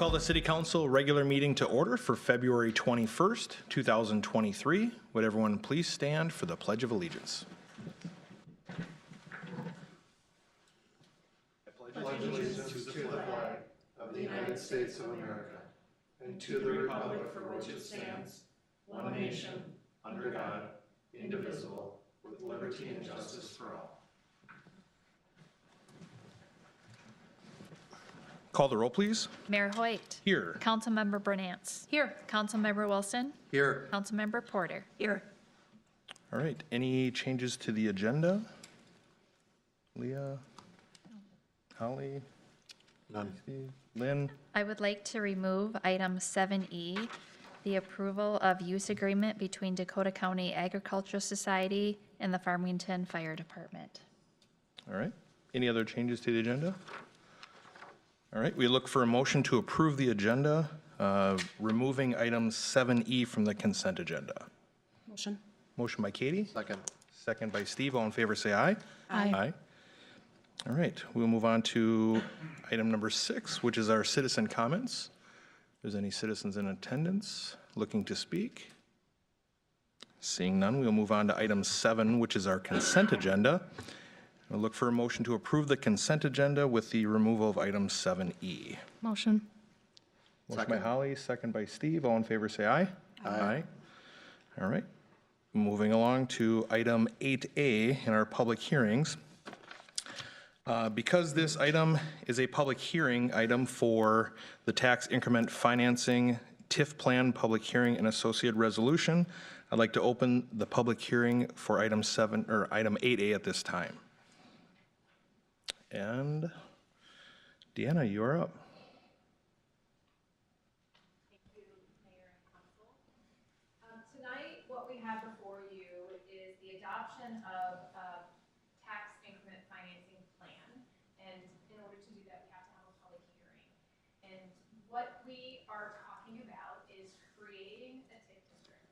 Call the City Council regular meeting to order for February 21st, 2023. Would everyone please stand for the Pledge of Allegiance? I pledge allegiance to the flag of the United States of America and to the republic for which it stands, one nation, under God, indivisible, with liberty and justice for all. Call the roll, please. Mayor Hoyt. Here. Councilmember Bernance. Here. Councilmember Wilson. Here. Councilmember Porter. Here. All right. Any changes to the agenda? Leah? Holly? None. Steve? Lynn? I would like to remove item 7E, the approval of use agreement between Dakota County Agricultural Society and the Farmington Fire Department. All right. Any other changes to the agenda? All right. We look for a motion to approve the agenda, removing item 7E from the consent agenda. Motion. Motion by Katie. Second. Second by Steve. All in favor, say aye. Aye. Aye. All right, we'll move on to item number 6, which is our citizen comments. If there's any citizens in attendance looking to speak? Seeing none, we'll move on to item 7, which is our consent agenda. We'll look for a motion to approve the consent agenda with the removal of item 7E. Motion. Motion by Holly, second by Steve. All in favor, say aye. Aye. All right. Moving along to item 8A in our public hearings. Because this item is a public hearing item for the tax increment financing TIF plan public hearing and associated resolution, I'd like to open the public hearing for item 8A at this time. And Deanna, you are up. Thank you, Mayor and Council. Tonight, what we have before you is the adoption of a tax increment financing plan. And in order to do that, we have to have a public hearing. And what we are talking about is creating a TIF district.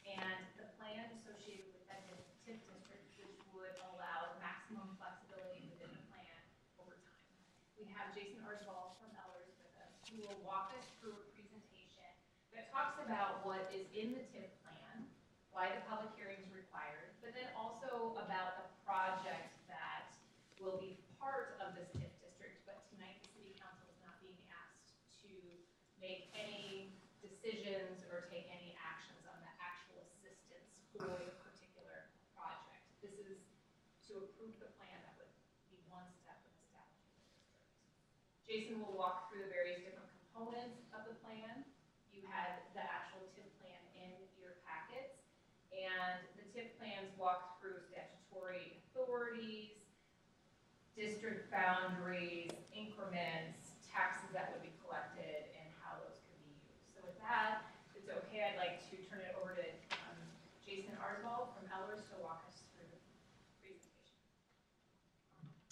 And the plan associated with that TIF district, which would allow maximum flexibility within the plan over time. We have Jason Arzval from Ellers with us, who will walk us through a presentation that talks about what is in the TIF plan, why the public hearing is required, but then also about the project that will be part of this TIF district, but tonight the City Council is not being asked to make any decisions or take any actions on the actual assistance for the particular project. This is to approve the plan that would be one step in establishing the district. Jason will walk through the various different components of the plan. You had the actual TIF plan in your packets, and the TIF plans walk through statutory authorities, district boundaries, increments, taxes that would be collected, and how those could be used. So with that, if it's okay, I'd like to turn it over to Jason Arzval from Ellers to walk us through the presentation.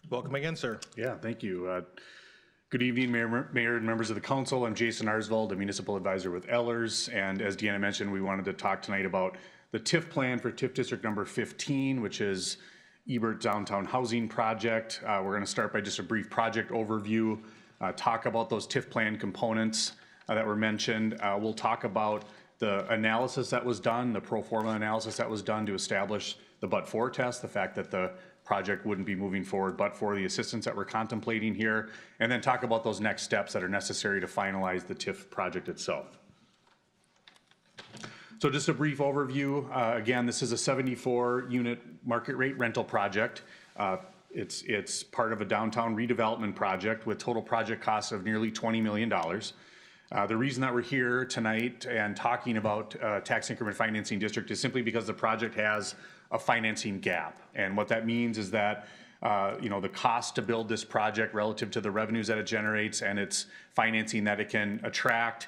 Welcome again, sir. Yeah, thank you. Good evening, Mayor and members of the council. I'm Jason Arzval, the municipal advisor with Ellers. And as Deanna mentioned, we wanted to talk tonight about the TIF plan for TIF district number 15, which is Ebert Downtown Housing Project. We're going to start by just a brief project overview, talk about those TIF plan components that were mentioned. We'll talk about the analysis that was done, the pro forma analysis that was done to establish the but-for test, the fact that the project wouldn't be moving forward but for the assistance that we're contemplating here, and then talk about those next steps that are necessary to finalize the TIF project itself. So just a brief overview. Again, this is a 74-unit market rate rental project. It's part of a downtown redevelopment project with total project costs of nearly $20 million. The reason that we're here tonight and talking about tax increment financing district is simply because the project has a financing gap. And what that means is that the cost to build this project relative to the revenues that it generates and its financing that it can attract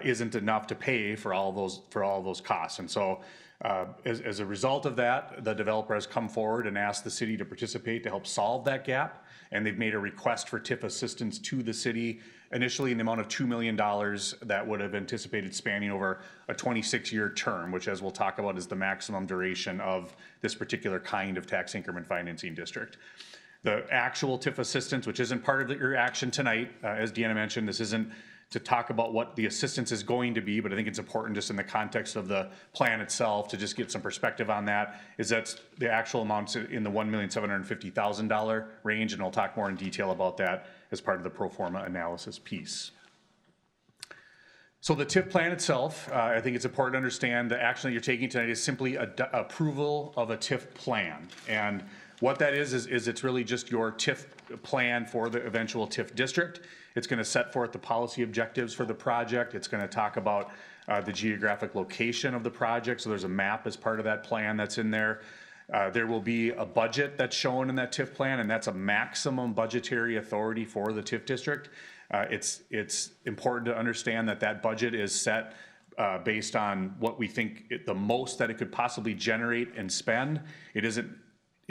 isn't enough to pay for all those costs. And so as a result of that, the developer has come forward and asked the city to participate to help solve that gap. And they've made a request for TIF assistance to the city, initially in the amount of $2 million that would have anticipated spanning over a 26-year term, which, as we'll talk about, is the maximum duration of this particular kind of tax increment financing district. The actual TIF assistance, which isn't part of your action tonight, as Deanna mentioned, this isn't to talk about what the assistance is going to be, but I think it's important just in the context of the plan itself to just get some perspective on that, is that's the actual amounts in the $1,750,000 range, and I'll talk more in detail about that as part of the pro forma analysis piece. So the TIF plan itself, I think it's important to understand the action that you're taking tonight is simply approval of a TIF plan. And what that is it's really just your TIF plan for the eventual TIF district. It's going to set forth the policy objectives for the project. It's going to talk about the geographic location of the project. So there's a map as part of that plan that's in there. There will be a budget that's shown in that TIF plan, and that's a maximum budgetary authority for the TIF district. It's important to understand that that budget is set based on what we think the most that it could possibly generate and spend. It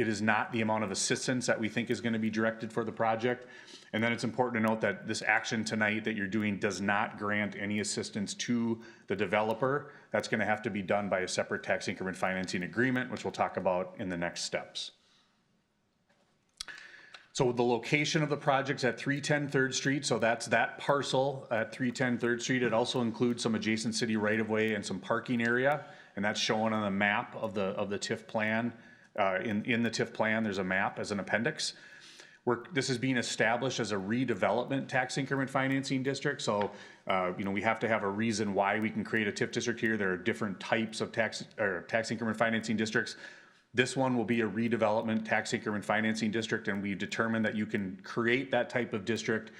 is not the amount of assistance that we think is going to be directed for the project. And then it's important to note that this action tonight that you're doing does not grant any assistance to the developer. That's going to have to be done by a separate tax increment financing agreement, which we'll talk about in the next steps. So the location of the project's at 310 3rd Street, so that's that parcel at 310 3rd Street. It also includes some adjacent city right-of-way and some parking area, and that's shown on the map of the TIF plan. In the TIF plan, there's a map as an appendix. This is being established as a redevelopment tax increment financing district. So, we have to have a reason why we can create a TIF district here. There are different types of tax increment financing districts. This one will be a redevelopment tax increment financing district, and we determined that you can create that type of district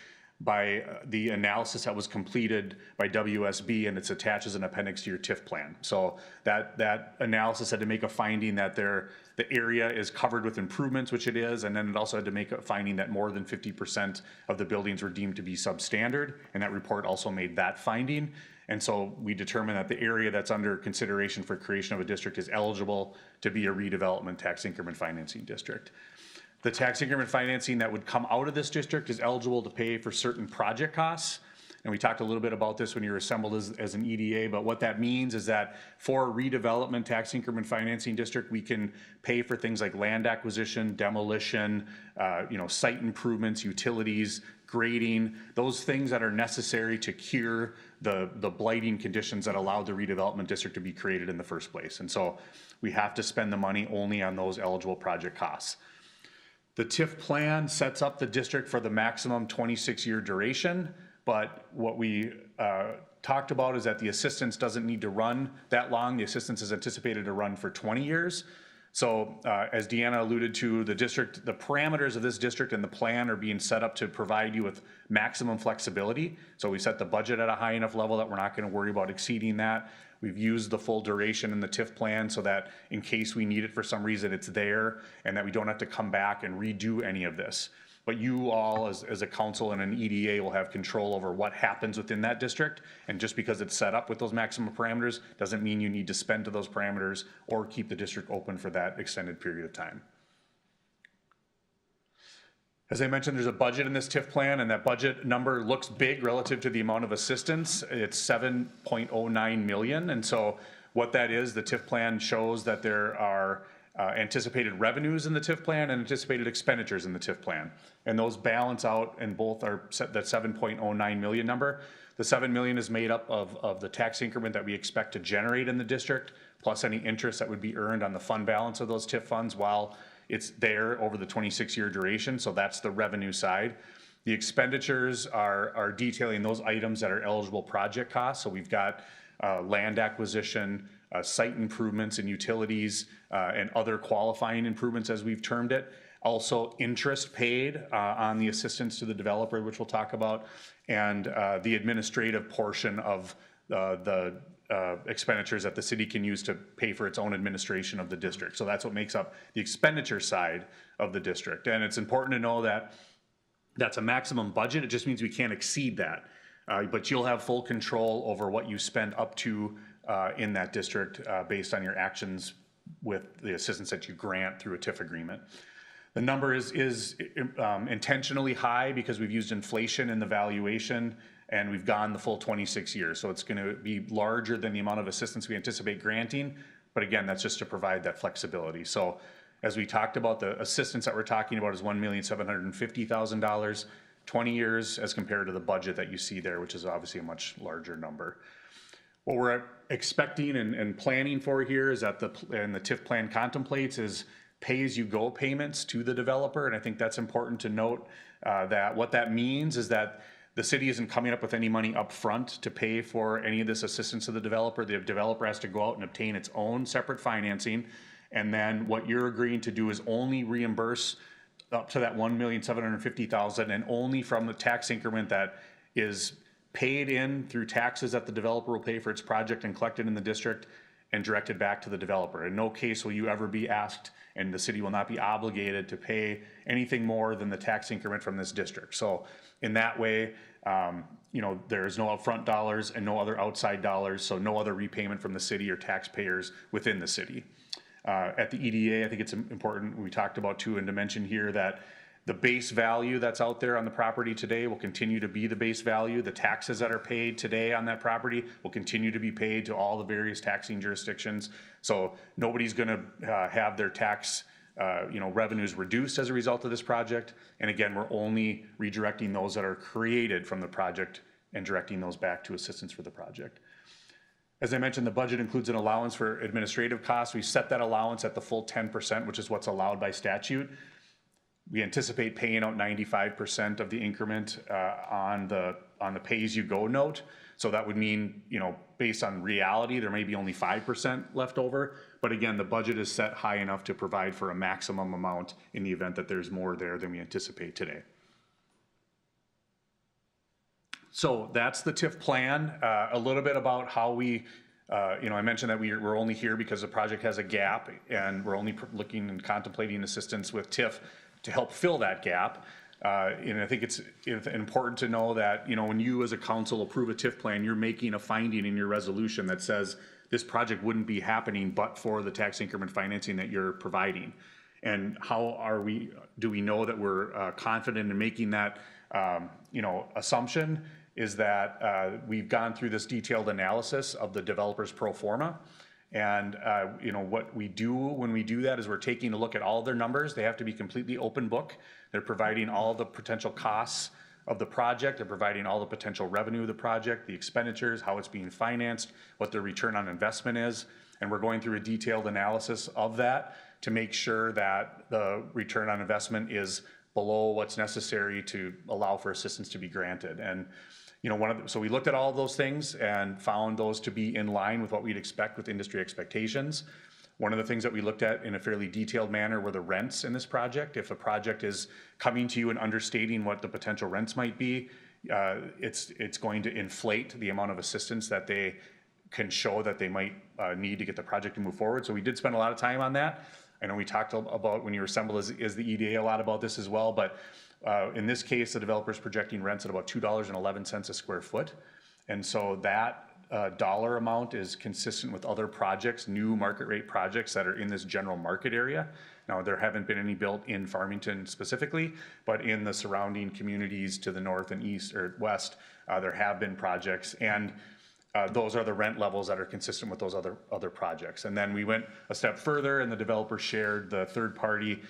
by the analysis that was completed by WSB, and it's attached as an appendix to your TIF plan. So that analysis had to make a finding that the area is covered with improvements, which it is, and then it also had to make a finding that more than 50% of the buildings were deemed to be substandard, and that report also made that finding. And so we determined that the area that's under consideration for creation of a district is eligible to be a redevelopment tax increment financing district. The tax increment financing that would come out of this district is eligible to pay for certain project costs. And we talked a little bit about this when you were assembled as an EDA, but what that means is that for a redevelopment tax increment financing district, we can pay for things like land acquisition, demolition, site improvements, utilities, grading, those things that are necessary to cure the blighting conditions that allowed the redevelopment district to be created in the first place. And so we have to spend the money only on those eligible project costs. The TIF plan sets up the district for the maximum 26-year duration, but what we talked about is that the assistance doesn't need to run that long. The assistance is anticipated to run for 20 years. So as Deanna alluded to, the parameters of this district and the plan are being set up to provide you with maximum flexibility. So we set the budget at a high enough level that we're not going to worry about exceeding that. We've used the full duration in the TIF plan so that in case we need it for some reason, it's there, and that we don't have to come back and redo any of this. But you all, as a council and an EDA, will have control over what happens within that district. And just because it's set up with those maximum parameters doesn't mean you need to spend to those parameters or keep the district open for that extended period of time. As I mentioned, there's a budget in this TIF plan, and that budget number looks big relative to the amount of assistance. It's $7.09 million. And so what that is, the TIF plan shows that there are anticipated revenues in the TIF plan and anticipated expenditures in the TIF plan. And those balance out, and both are set that 7.09 million number. The 7 million is made up of the tax increment that we expect to generate in the district, plus any interest that would be earned on the fund balance of those TIF funds while it's there over the 26-year duration. So that's the revenue side. The expenditures are detailing those items that are eligible project costs. So we've got land acquisition, site improvements and utilities, and other qualifying improvements as we've termed it. Also interest paid on the assistance to the developer, which we'll talk about, and the administrative portion of the expenditures that the city can use to pay for its own administration of the district. So that's what makes up the expenditure side of the district. And it's important to know that that's a maximum budget. It just means we can't exceed that. But you'll have full control over what you spend up to in that district based on your actions with the assistance that you grant through a TIF agreement. The number is intentionally high because we've used inflation in the valuation, and we've gone the full 26 years. So it's going to be larger than the amount of assistance we anticipate granting. But again, that's just to provide that flexibility. So As we talked about, the assistance that we're talking about is $1,750,000, 20 years as compared to the budget that you see there, which is obviously a much larger number. What we're expecting and planning for here is that the TIF plan contemplates is pay-as-you-go payments to the developer. And I think that's important to note that what that means is that the city isn't coming up with any money up front to pay for any of this assistance to the developer. The developer has to go out and obtain its own separate financing. And then what you're agreeing to do is only reimburse up to that $1,750,000 and only from the tax increment that is paid in through taxes that the developer will pay for its project and collected in the district and directed back to the developer. In no case will you ever be asked, and the city will not be obligated to pay anything more than the tax increment from this district. So in that way, you know, there is no upfront dollars and no other outside dollars, so no other repayment from the city or taxpayers within the city. At the EDA, I think it's important, we talked about too, and to mention here that the base value that's out there on the property today will continue to be the base value. The taxes that are paid today on that property will continue to be paid to all the various taxing jurisdictions. So nobody's gonna have their tax you know, revenues reduced as a result of this project. And again, we're only redirecting those that are created from the project and directing those back to assistance for the project. As I mentioned, the budget includes an allowance for administrative costs. We set that allowance at the full 10%, which is what's allowed by statute. We anticipate paying out 95% of the increment on the pay-as-you-go note. So that would mean, you know, based on reality, there may be only 5% left over. But again, the budget is set high enough to provide for a maximum amount in the event that there's more there than we anticipate today. So that's the TIF plan. A little bit about how we, you know, I mentioned that we're only here because the project has a gap and we're only looking and contemplating assistance with TIF to help fill that gap. And I think it's important to know that, you know, when you as a council approve a TIF plan, you're making a finding in your resolution that says this project wouldn't be happening but for the tax increment financing that you're providing. And how do we know that we're confident in making that, you know, assumption is that we've gone through this detailed analysis of the developer's pro forma. And, you know, what we do when we do that is we're taking a look at all their numbers. They have to be completely open book. They're providing all the potential costs of the project. They're providing all the potential revenue of the project, the expenditures, how it's being financed, what their return on investment is. And we're going through a detailed analysis of that to make sure that the return on investment is below what's necessary to allow for assistance to be granted. And you know, so we looked at all of those things and found those to be in line with what we'd expect with industry expectations. One of the things that we looked at in a fairly detailed manner were the rents in this project. If a project is coming to you and understating what the potential rents might be, it's going to inflate the amount of assistance that they can show that they might need to get the project to move forward. So we did spend a lot of time on that. I know we talked about when you were assembled as the EDA a lot about this as well, but in this case, the developer's projecting rents at about $2.11 a square foot. And so that dollar amount is consistent with other projects, new market rate projects that are in this general market area. Now, there haven't been any built in Farmington specifically, but in the surrounding communities to the north and east or west, there have been projects. And those are the rent levels that are consistent with those other projects. And then we went a step further and the developer shared the third-party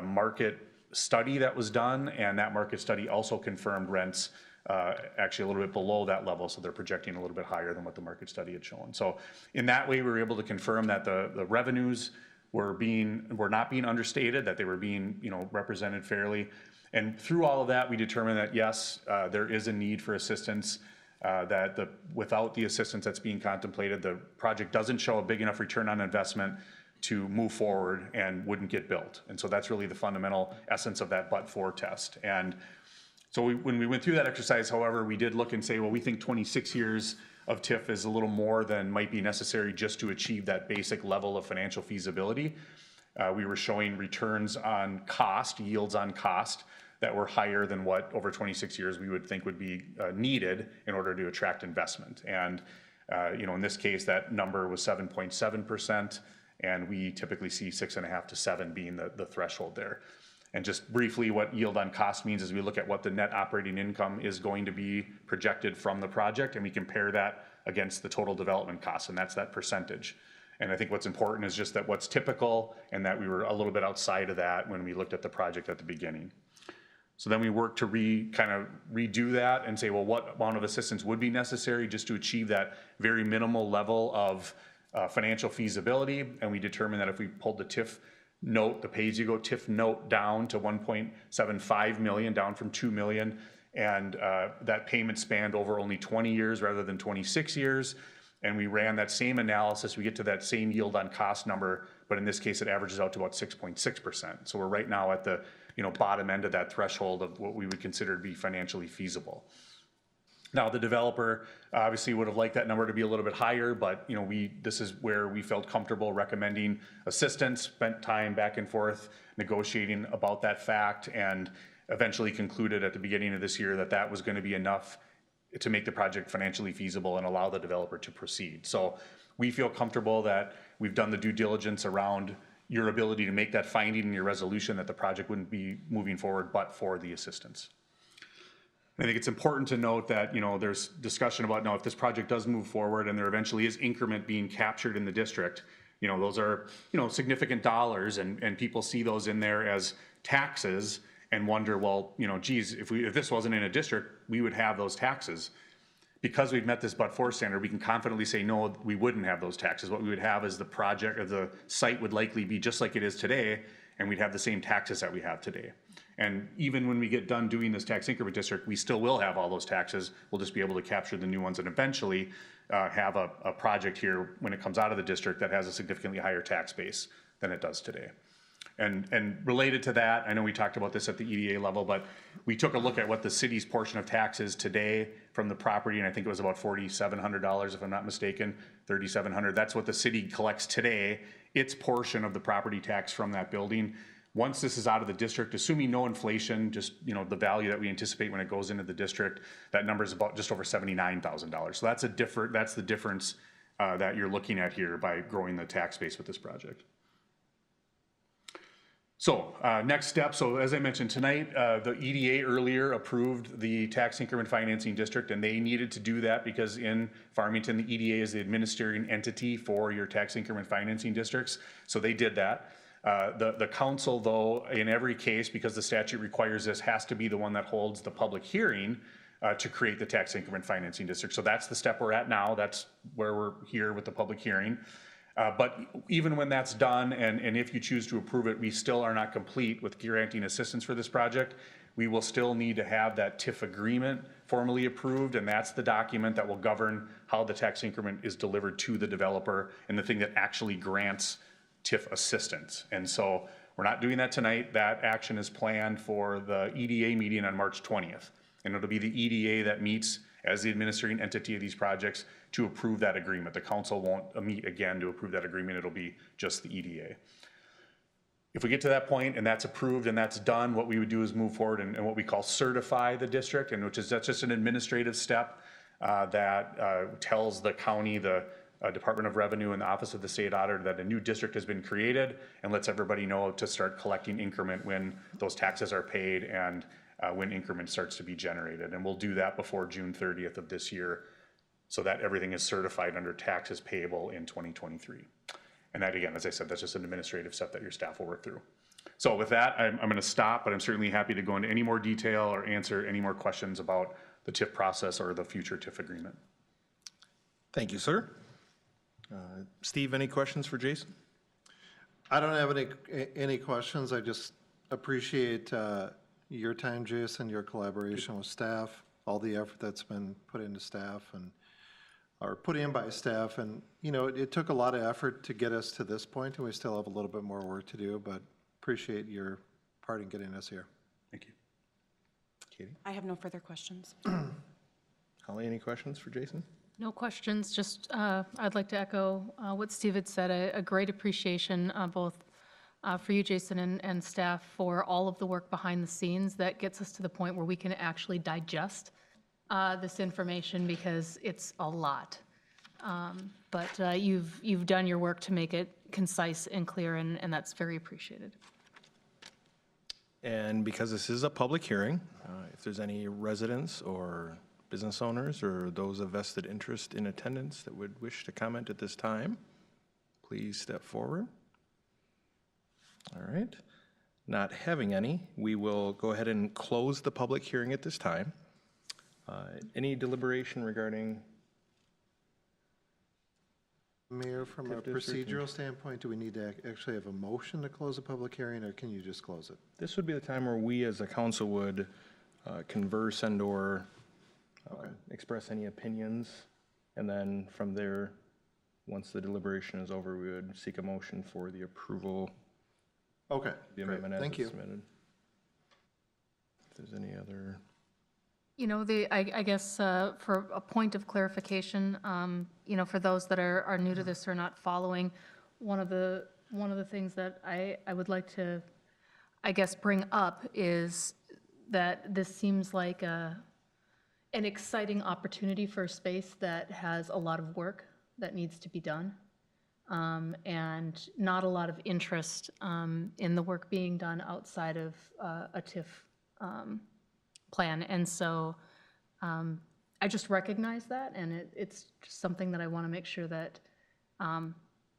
market study that was done, and that market study also confirmed rents actually a little bit below that level, so they're projecting a little bit higher than what the market study had shown. So in that way, we were able to confirm that the revenues were not being understated, that they were being, you know, represented fairly. And through all of that, we determined that yes, there is a need for assistance, that without the assistance that's being contemplated, the project doesn't show a big enough return on investment to move forward and wouldn't get built. And so that's really the fundamental essence of that but-for test. And so when we went through that exercise, however, we did look and say, well, we think 26 years of TIF is a little more than might be necessary just to achieve that basic level of financial feasibility. We were showing returns on cost, yields on cost, that were higher than what over 26 years we would think would be needed in order to attract investment. And you know, in this case, that number was 7.7%. And we typically see 6.5 to 7 being the threshold there. And just briefly, what yield on cost means is we look at what the net operating income is going to be projected from the project, and we compare that against the total development costs, and that's that percentage. And I think what's important is just that what's typical and that we were a little bit outside of that when we looked at the project at the beginning. So then we worked to kind of redo that and say, well, what amount of assistance would be necessary just to achieve that very minimal level of financial feasibility. And we determined that if we pulled the TIF note, the pay-as-you-go TIF note down to 1.75 million, down from 2 million, and that payment spanned over only 20 years rather than 26 years. And we ran that same analysis, we get to that same yield on cost number, but in this case, it averages out to about 6.6%. So we're right now at the bottom end of that threshold of what we would consider to be financially feasible. Now, the developer obviously would have liked that number to be a little bit higher, but this is where we felt comfortable recommending assistance, spent time back and forth negotiating about that fact, and eventually concluded at the beginning of this year that that was going to be enough to make the project financially feasible and allow the developer to proceed. So we feel comfortable that we've done the due diligence around your ability to make that finding in your resolution that the project wouldn't be moving forward but for the assistance. I think it's important to note that, there's discussion about now if this project does move forward and there eventually is increment being captured in the district, those are, significant dollars, and people see those in there as taxes and wonder, well, geez, if this wasn't in a district, we would have those taxes. Because we've met this but-for standard, we can confidently say, no, we wouldn't have those taxes. What we would have is the project, or the site would likely be just like it is today, and we'd have the same taxes that we have today. And even when we get done doing this tax increment district, we still will have all those taxes. We'll just be able to capture the new ones and eventually have a project here when it comes out of the district that has a significantly higher tax base than it does today. And related to that, I know we talked about this at the EDA level, but we took a look at what the city's portion of tax is today from the property, and I think it was about $4,700, if I'm not mistaken, $3,700. That's what the city collects today, its portion of the property tax from that building. Once this is out of the district, assuming no inflation, just the value that we anticipate when it goes into the district, that number is about just over $79,000. So that's the difference that you're looking at here by growing the tax base with this project. So next step, so as I mentioned tonight, the EDA earlier approved the tax increment financing district, and they needed to do that because in Farmington, the EDA is the administering entity for your tax increment financing districts. So they did that. The council, though, in every case, because the statute requires this, has to be the one that holds the public hearing to create the tax increment financing district. So that's the step we're at now. That's where we're here with the public hearing. But even when that's done, and if you choose to approve it, we still are not complete with granting assistance for this project. We will still need to have that TIF agreement formally approved, and that's the document that will govern how the tax increment is delivered to the developer and the thing that actually grants TIF assistance. And so we're not doing that tonight. That action is planned for the EDA meeting on March 20th. And it'll be the EDA that meets as the administrating entity of these projects to approve that agreement. The council won't meet again to approve that agreement. It'll be just the EDA. If we get to that point and that's approved and that's done, what we would do is move forward and what we call certify the district, and that's just an administrative step that tells the county, the Department of Revenue and the Office of the State Auditor that a new district has been created and lets everybody know to start collecting increment when those taxes are paid and when increment starts to be generated. And we'll do that before June 30th of this year so that everything is certified under taxes payable in 2023. And that, again, as I said, that's just an administrative step that your staff will work through. So with that, I'm going to stop, but I'm certainly happy to go into any more detail or answer any more questions about the TIF process or the future TIF agreement. Thank you, sir. Steve, any questions for Jason? I don't have any questions. I just appreciate your time, Jason, your collaboration with staff, all the effort that's been put into staff or put in by staff. And, it took a lot of effort to get us to this point, and we still have a little bit more work to do, but appreciate your part in getting us here. Thank you. Katie? I have no further questions. Holly, any questions for Jason? No questions, just I'd like to echo what Steve had said, a great appreciation both for you, Jason, and staff for all of the work behind the scenes that gets us to the point where we can actually digest this information because it's a lot. But you've done your work to make it concise and clear, and that's very appreciated. And because this is a public hearing, if there's any residents or business owners or those of vested interest in attendance that would wish to comment at this time, please step forward. All right. Not having any, we will go ahead and close the public hearing at this time. Any deliberation regarding? Mayor, from a TIF district procedural standpoint, do we need to actually have a motion to close the public hearing, or can you just close it? This would be the time where we as a council would converse and/or express any opinions. And then from there, once the deliberation is over, we would seek a motion for the approval, Okay, the great, amendment as thank it's you. submitted. If there's any other, You know, I guess for a point of clarification, you know, for those that are new to this or not following, one of the things that I would like to, I guess, bring up is that this seems like an exciting opportunity for a space that has a lot of work that needs to be done, and not a lot of interest in the work being done outside of a TIF plan. And so I just recognize that, and it's just something that I want to make sure that,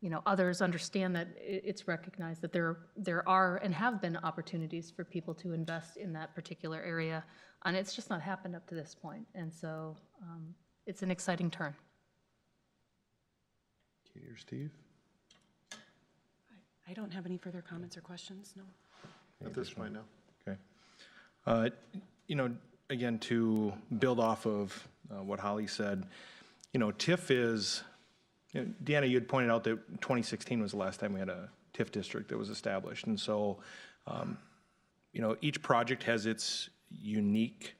you know, others understand that it's recognized that there are and have been opportunities for people to invest in that particular area, and it's just not happened up to this point. And so it's an exciting turn. Katie or Steve? I don't have any further comments or questions, no. At this point, no. Okay. You know, again, to build off of what Holly said, you know, TIF is, you know, Deanna, you had pointed out that 2016 was the last time we had a TIF district that was established. And so, you know, each project has its unique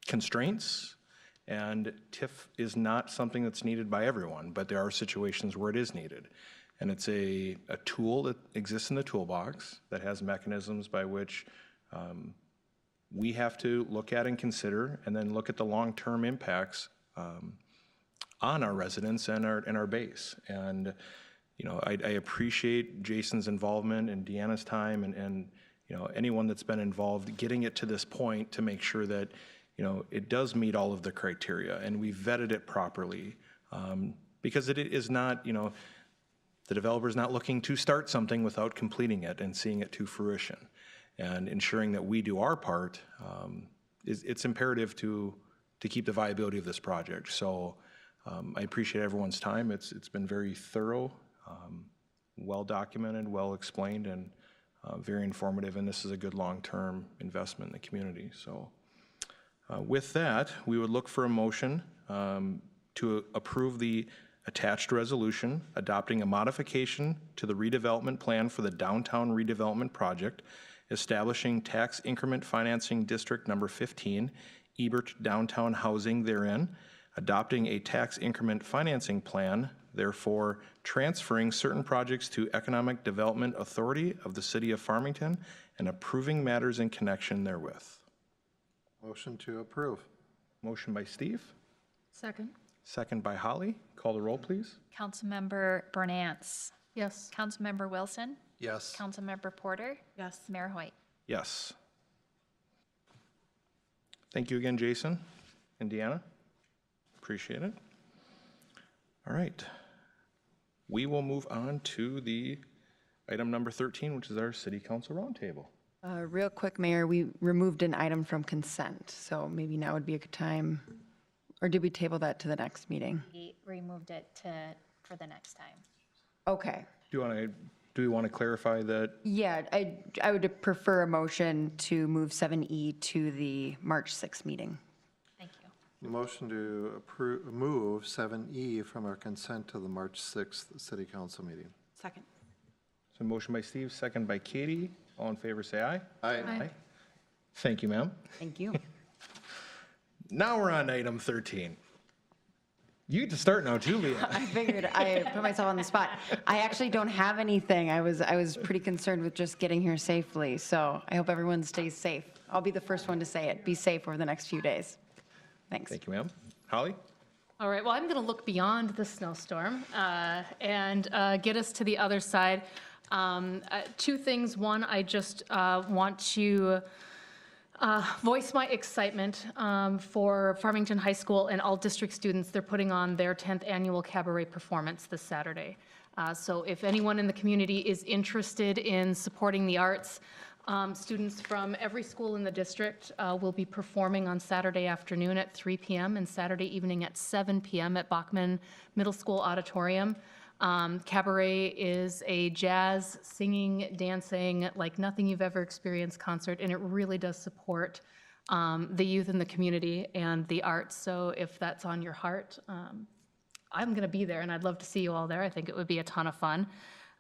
constraints, and TIF is not something that's needed by everyone, but there are situations where it is needed. And it's a tool that exists in the toolbox that has mechanisms by which we have to look at and consider, and then look at the long-term impacts on our residents and our base. And, you know, I appreciate Jason's involvement and Deanna's time and, you know, anyone that's been involved, getting it to this point to make sure that, you know, it does meet all of the criteria and we vetted it properly. Because it is not, you know, the developer's not looking to start something without completing it and seeing it to fruition. And ensuring that we do our part, it's imperative to keep the viability of this project. So I appreciate everyone's time. It's been very thorough, well documented, well explained, and very informative. And this is a good long-term investment in the community. So with that, we would look for a motion to approve the attached resolution adopting a modification to the redevelopment plan for the downtown redevelopment project, establishing tax increment financing district number 15, Ebert Downtown Housing therein, adopting a tax increment financing plan, therefore transferring certain projects to Economic Development Authority of the City of Farmington, and approving matters in connection therewith. Motion to approve. Motion by Steve, Second. second by Holly. Call the roll, please. Councilmember Bernance. Yes. Councilmember Wilson. Yes. Councilmember Porter. Yes. Mayor Hoyt. Yes. Thank you again, Jason and Deanna. Appreciate it. All right. We will move on to the item number 13, which is our city council roundtable. Real quick, Mayor, we removed an item from consent, so maybe now would be a good time, or did we table that to the next meeting? We removed it for the next time. Okay. Do we want to clarify that? Yeah, I would prefer a motion to move 7E to the March 6th meeting. Thank you. Motion to approve, move 7E from our consent to the March 6th city council meeting. Second. So motion by Steve, second by Katie. All in favor, say aye. Aye. Thank you, ma'am. Thank you. Now we're on item 13. You get to start now, too, Leah. I figured I put myself on the spot. I actually don't have anything. I was pretty concerned with just getting here safely, so I hope everyone stays safe. I'll be the first one to say it. Be safe over the next few days. Thanks. Thank you, ma'am. Holly? All right, well, I'm going to look beyond the snowstorm and get us to the other side. Two things. One, I just want to voice my excitement for Farmington High School and all district students. They're putting on their 10th annual cabaret performance this Saturday. So if anyone in the community is interested in supporting the arts, students from every school in the district will be performing on Saturday afternoon at 3 p.m. and Saturday evening at 7 p.m. at Bachman Middle School Auditorium. Cabaret is a jazz, singing, dancing, like nothing you've ever experienced concert, and it really does support the youth in the community and the arts. So if that's on your heart, I'm going to be there, and I'd love to see you all there. I think it would be a ton of fun.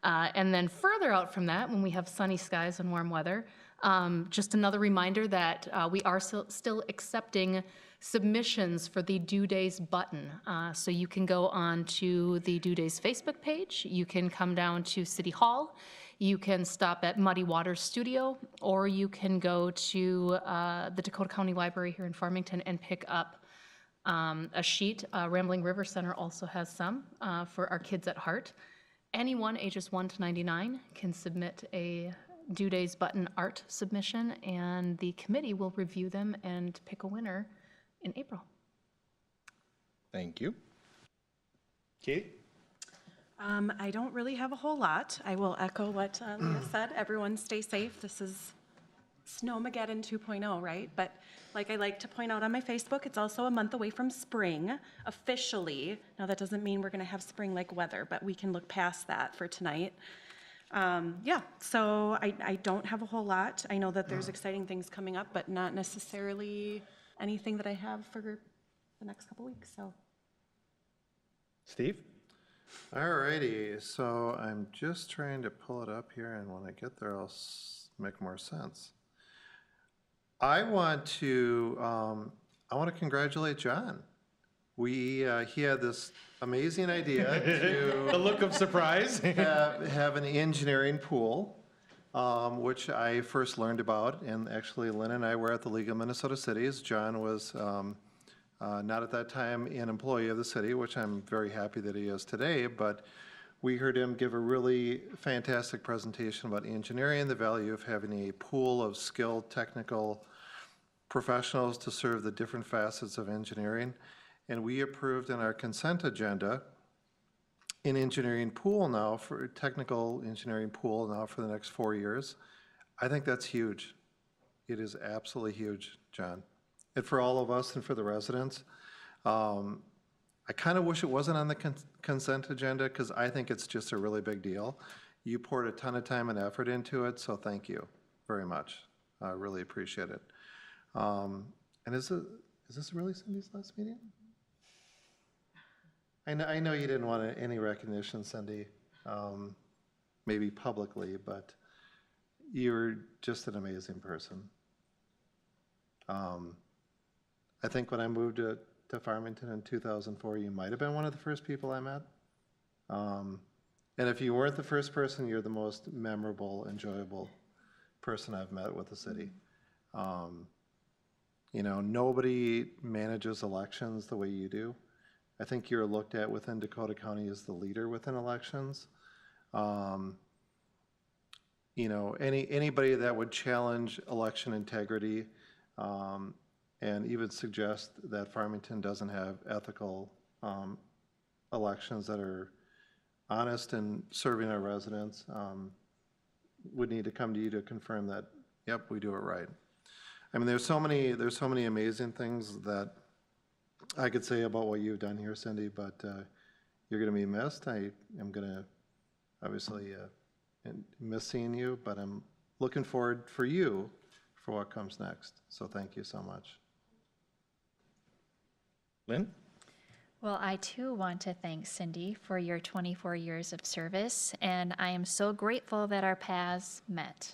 And then further out from that, when we have sunny skies and warm weather, just another reminder that we are still accepting submissions for the Due Days button. So you can go on to the Due Days Facebook page, you can come down to City Hall, you can stop at Muddy Waters Studio, or you can go to the Dakota County Library here in Farmington and pick up a sheet. Rambling River Center also has some for our kids at heart. Anyone ages 1 to 99 can submit a Due Days button art submission, and the committee will review them and pick a winner in April. Thank you. Kate? I don't really have a whole lot. I will echo what Leah said. Everyone stay safe. This is Snowmageddon 2.0, right? But like I like to point out on my Facebook, it's also a month away from spring, officially. Now, that doesn't mean we're going to have spring-like weather, but we can look past that for tonight. Yeah, so I don't have a whole lot. I know that there's exciting things coming up, but not necessarily anything that I have for the next couple weeks, so. Steve? All righty, so I'm just trying to pull it up here, and when I get there, I'll make more sense. I want to congratulate John. He had this amazing idea The to look of surprise. have an engineering pool, which I first learned about, and actually Lynn and I were at the League of Minnesota Cities. John was not at that time an employee of the city, which I'm very happy that he is today, but we heard him give a really fantastic presentation about engineering, the value of having a pool of skilled technical professionals to serve the different facets of engineering. And we approved in our consent agenda an engineering pool now, for technical engineering pool now for the next 4 years. I think that's huge. It is absolutely huge, John. And for all of us and for the residents, I kind of wish it wasn't on the consent agenda, because I think it's just a really big deal. You poured a ton of time and effort into it, so thank you very much. I really appreciate it. And is this really Cindy's last meeting? I know you didn't want any recognition, Cindy, maybe publicly, but you're just an amazing person. I think when I moved to Farmington in 2004, you might have been one of the first people I met. And if you weren't the first person, you're the most memorable, enjoyable person I've met with the city. You know, nobody manages elections the way you do. I think you're looked at within Dakota County as the leader within elections. You know, anybody that would challenge election integrity and even suggest that Farmington doesn't have ethical elections that are honest and serving our residents would need to come to you to confirm that, yep, we do it right. I mean, there's so many amazing things that I could say about what you've done here, Cindy, but you're going to be missed. I am going to obviously miss seeing you, but I'm looking forward for you for what comes next. So thank you so much. Lynn? Well, I too want to thank Cindy for your 24 years of service, and I am so grateful that our paths met.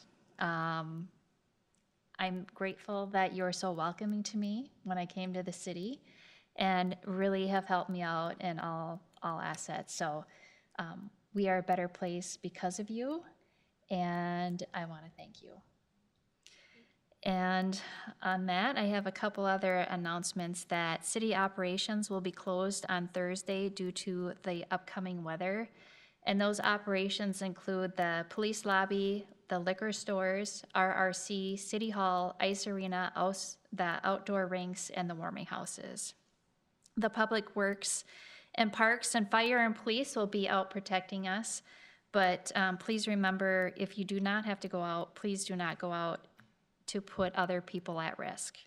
I'm grateful that you were so welcoming to me when I came to the city, and really have helped me out in all assets. So we are a better place because of you, and I want to thank you. And on that, I have a couple other announcements that city operations will be closed on Thursday due to the upcoming weather. And those operations include the police lobby, the liquor stores, RRC, City Hall, Ice Arena, the outdoor rinks, and the warming houses. The Public Works and Parks and Fire and Police will be out protecting us, but please remember, if you do not have to go out, please do not go out to put other people at risk.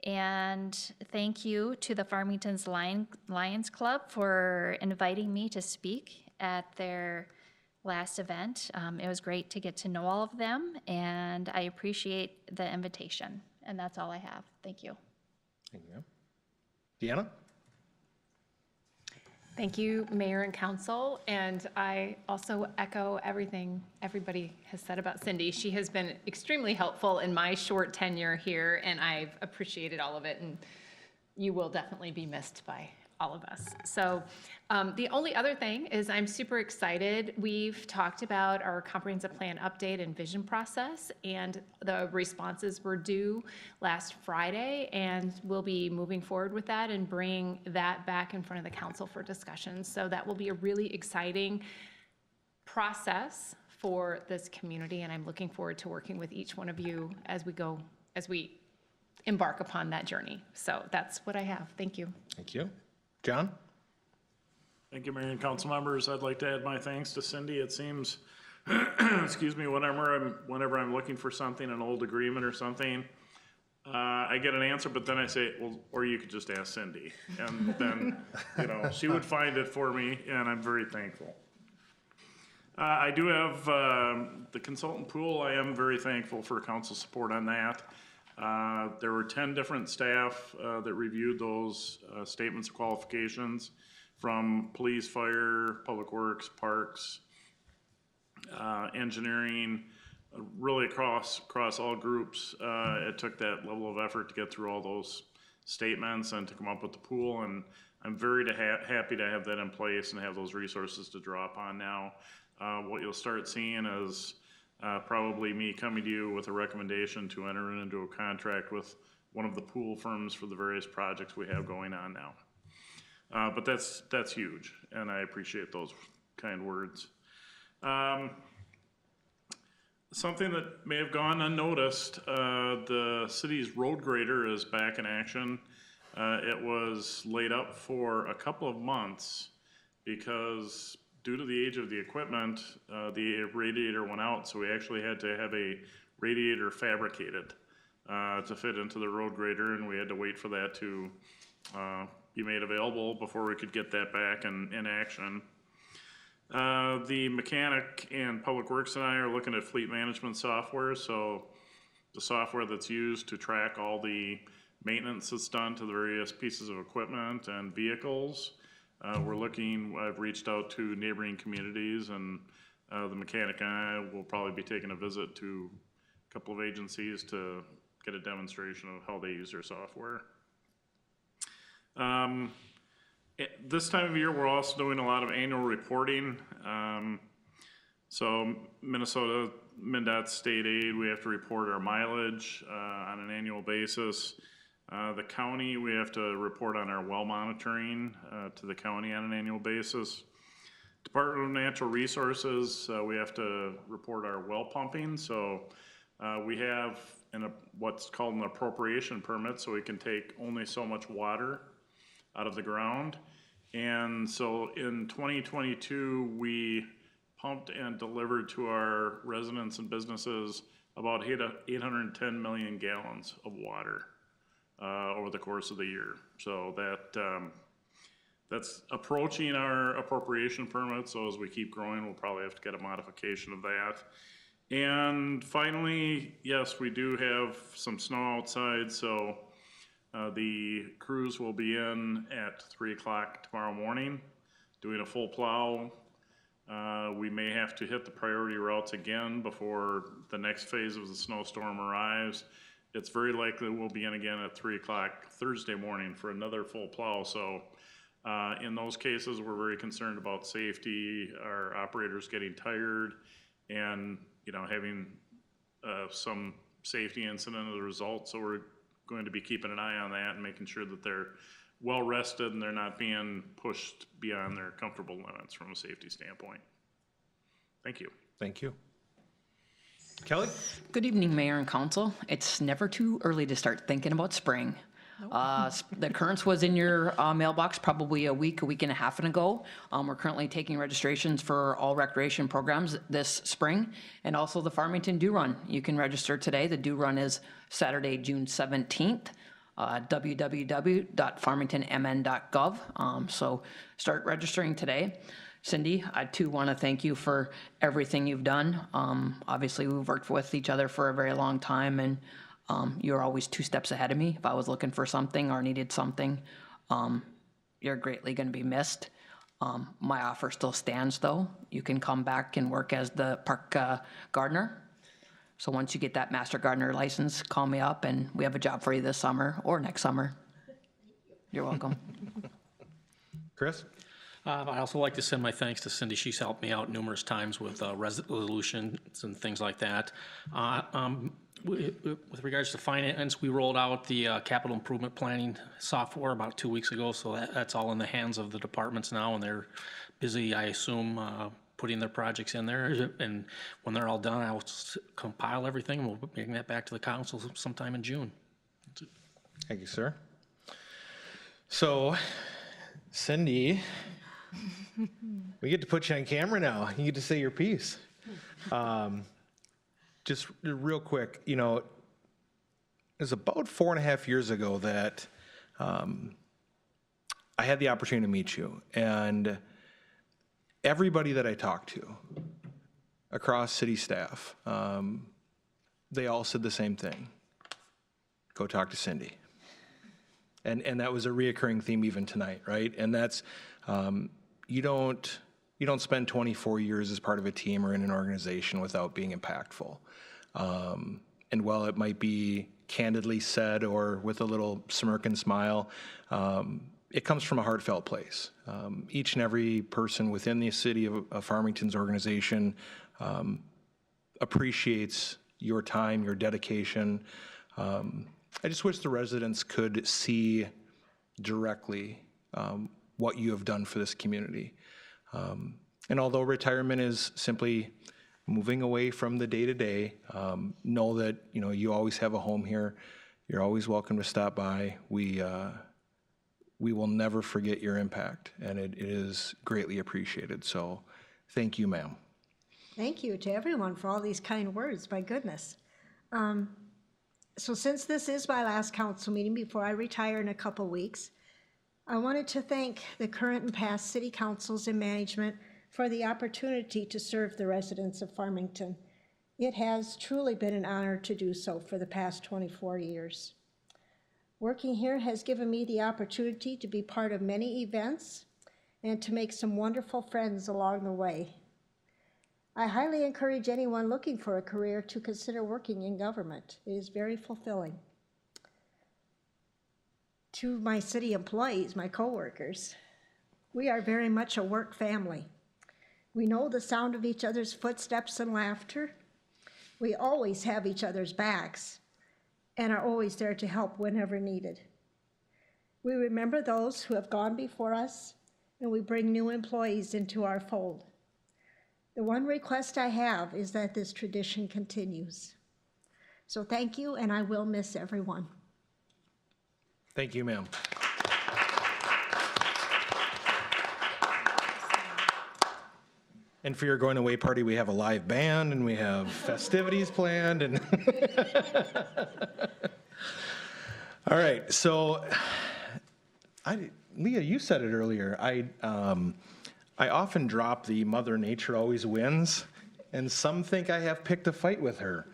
And thank you to the Farmington's Lions Club for inviting me to speak at their last event. It was great to get to know all of them, and I appreciate the invitation. And that's all I have. Thank you. Thank you. Deanna? Thank you, Mayor and Council, and I also echo everything everybody has said about Cindy. She has been extremely helpful in my short tenure here, and I've appreciated all of it, and you will definitely be missed by all of us. So the only other thing is I'm super excited. We've talked about our comprehensive plan update and vision process, and the responses were due last Friday, and we'll be moving forward with that and bring that back in front of the council for discussion. So that will be a really exciting process for this community, and I'm looking forward to working with each one of you as we embark upon that journey. So that's what I have. Thank you. Thank you. John? Thank you, Mayor and council members. I'd like to add my thanks to Cindy. It seems, excuse me, whenever I'm looking for something, an old agreement or something, I get an answer, but then I say, well, or you could just ask Cindy. And then, she would find it for me, and I'm very thankful. I do have the consultant pool. I am very thankful for council support on that. There were 10 different staff that reviewed those statements of qualifications from police, fire, public works, parks, engineering, really across all groups. It took that level of effort to get through all those statements and to come up with the pool, and I'm very happy to have that in place and have those resources to draw upon now. What you'll start seeing is probably me coming to you with a recommendation to enter into a contract with one of the pool firms for the various projects we have going on now. But that's huge, and I appreciate those kind words. Something that may have gone unnoticed, the city's road grader is back in action. It was laid up for a couple of months because due to the age of the equipment, the radiator went out, so we actually had to have a radiator fabricated to fit into the road grader, and we had to wait for that to be made available before we could get that back in action. The mechanic and Public Works and I are looking at fleet management software, so the software that's used to track all the maintenance that's done to the various pieces of equipment and vehicles. I've reached out to neighboring communities, and the mechanic and I will probably be taking a visit to a couple of agencies to get a demonstration of how they use their software. This time of year, we're also doing a lot of annual reporting. So Minnesota MnDOT state aid, we have to report our mileage on an annual basis. The county, we have to report on our well monitoring to the county on an annual basis. Department of Natural Resources, we have to report our well pumping. So we have what's called an appropriation permit, so we can take only so much water out of the ground. And so in 2022, we pumped and delivered to our residents and businesses about 810 million gallons of water over the course of the year. So that's approaching our appropriation permit. So as we keep growing, we'll probably have to get a modification of that. And finally, yes, we do have some snow outside. So the crews will be in at 3 o'clock tomorrow morning doing a full plow. We may have to hit the priority routes again before the next phase of the snowstorm arrives. It's very likely we'll be in again at 3 o'clock Thursday morning for another full plow. So in those cases, we're very concerned about safety, our operators getting tired, and having some safety incident as a result. So we're going to be keeping an eye on that and making sure that they're well rested and they're not being pushed beyond their comfortable limits from a safety standpoint. Thank you. Thank you. Kelly? Good evening, Mayor and Council. It's never too early to start thinking about spring. The occurrence was in your mailbox probably a week and a half ago. We're currently taking registrations for all recreation programs this spring, and also the Farmington Do Run. You can register today. The Do Run is Saturday, June 17th. www.farmingtonmn.gov. So start registering today. Cindy, I too want to thank you for everything you've done. Obviously, we've worked with each other for a very long time, and you're always 2 steps ahead of me. If I was looking for something or needed something, you're greatly going to be missed. My offer still stands, though. You can come back and work as the park gardener. So once you get that master gardener license, call me up, and we have a job for you this summer or next summer. You're welcome. Chris? I also like to send my thanks to Cindy. She's helped me out numerous times with resolutions and things like that. With regards to finance, we rolled out the capital improvement planning software about 2 weeks ago, so that's all in the hands of the departments now, and they're busy, I assume, putting their projects in there. And when they're all done, I'll compile everything, and we'll bring that back to the council sometime in June. Thank you, sir. So, Cindy, we get to put you on camera now. You get to say your piece. Just real quick, you know, it was about 4.5 years ago that I had the opportunity to meet you, and everybody that I talked to across city staff, they all said the same thing: go talk to Cindy. And that was a reoccurring theme even tonight, right? And that's you don't spend 24 years as part of a team or in an organization without being impactful. And while it might be candidly said or with a little smirk and smile, it comes from a heartfelt place. Each and every person within the city of Farmington's organization appreciates your time, your dedication. I just wish the residents could see directly what you have done for this community. And although retirement is simply moving away from the day-to-day, know that you always have a home here. You're always welcome to stop by. We will never forget your impact, and it is greatly appreciated. So thank you, ma'am. Thank you to everyone for all these kind words. My goodness. So since this is my last council meeting before I retire in a couple weeks, I wanted to thank the current and past city councils and management for the opportunity to serve the residents of Farmington. It has truly been an honor to do so for the past 24 years. Working here has given me the opportunity to be part of many events and to make some wonderful friends along the way. I highly encourage anyone looking for a career to consider working in government. It is very fulfilling. To my city employees, my coworkers, we are very much a work family. We know the sound of each other's footsteps and laughter. We always have each other's backs and are always there to help whenever needed. We remember those who have gone before us, and we bring new employees into our fold. The one request I have is that this tradition continues. So thank you, and I will miss everyone. Thank you, ma'am. And for your going away party, we have a live band and we have festivities planned. And all right, so Leah, you said it earlier. I often drop the Mother Nature always wins, and some think I have picked a fight with her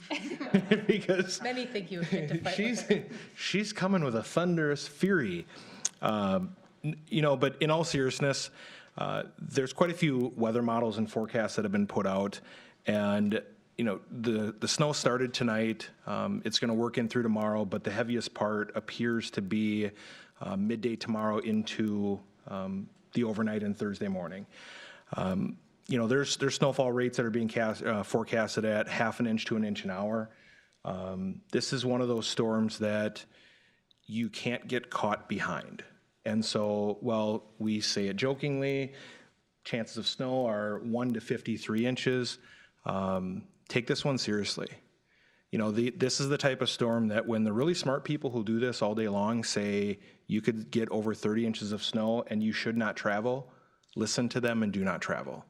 because Many think you have picked a fight. she's coming with a thunderous fury. But in all seriousness, there's quite a few weather models and forecasts that have been put out, and the snow started tonight. It's going to work in through tomorrow, but the heaviest part appears to be midday tomorrow into the overnight and Thursday morning. There's snowfall rates that are being forecasted at 1/2 inch to 1 inch an hour. This is one of those storms that you can't get caught behind. And so, while we say it jokingly, chances of snow are 1 to 53 inches. take this one seriously. You know, this is the type of storm that when the really smart people who do this all day long say you could get over 30 inches of snow and you should not travel, listen to them and do not travel.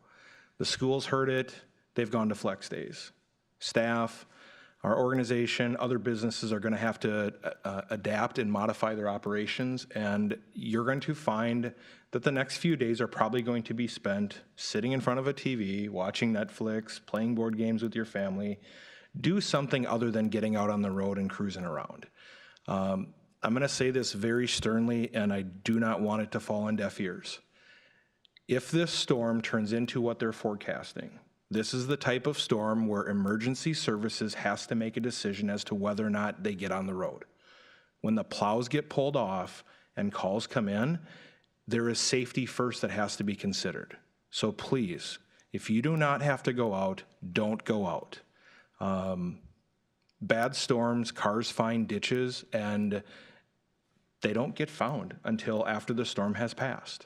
The schools heard it. They've gone to flex days. Staff, our organization, other businesses are going to have to adapt and modify their operations, and you're going to find that the next few days are probably going to be spent sitting in front of a TV, watching Netflix, playing board games with your family. Do something other than getting out on the road and cruising around. I'm going to say this very sternly, and I do not want it to fall on deaf ears. If this storm turns into what they're forecasting, this is the type of storm where emergency services has to make a decision as to whether or not they get on the road. When the plows get pulled off and calls come in, there is safety first that has to be considered. So please, if you do not have to go out, don't go out. Bad storms, cars find ditches, and they don't get found until after the storm has passed.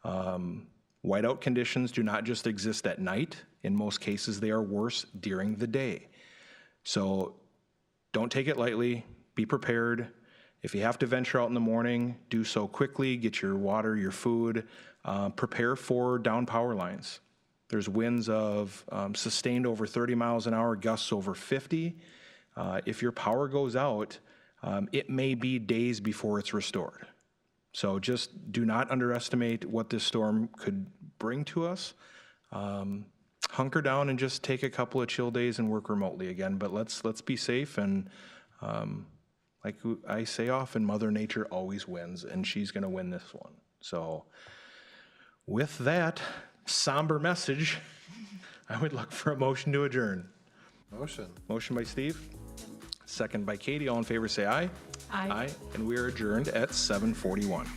Whiteout conditions do not just exist at night. In most cases, they are worse during the day. So don't take it lightly. Be prepared. If you have to venture out in the morning, do so quickly. Get your water, your food. Prepare for down power lines. There's winds of sustained over 30 miles an hour, gusts over 50. If your power goes out, it may be days before it's restored. So just do not underestimate what this storm could bring to us. Hunker down and just take a couple of chill days and work remotely again. But let's be safe, and like I say often, Mother Nature always wins, and she's going to win this one. So with that somber message, I would look for a motion to adjourn. Motion. Motion by Steve, second by Katie. All in favor say aye. Aye. And we are adjourned at 7:41.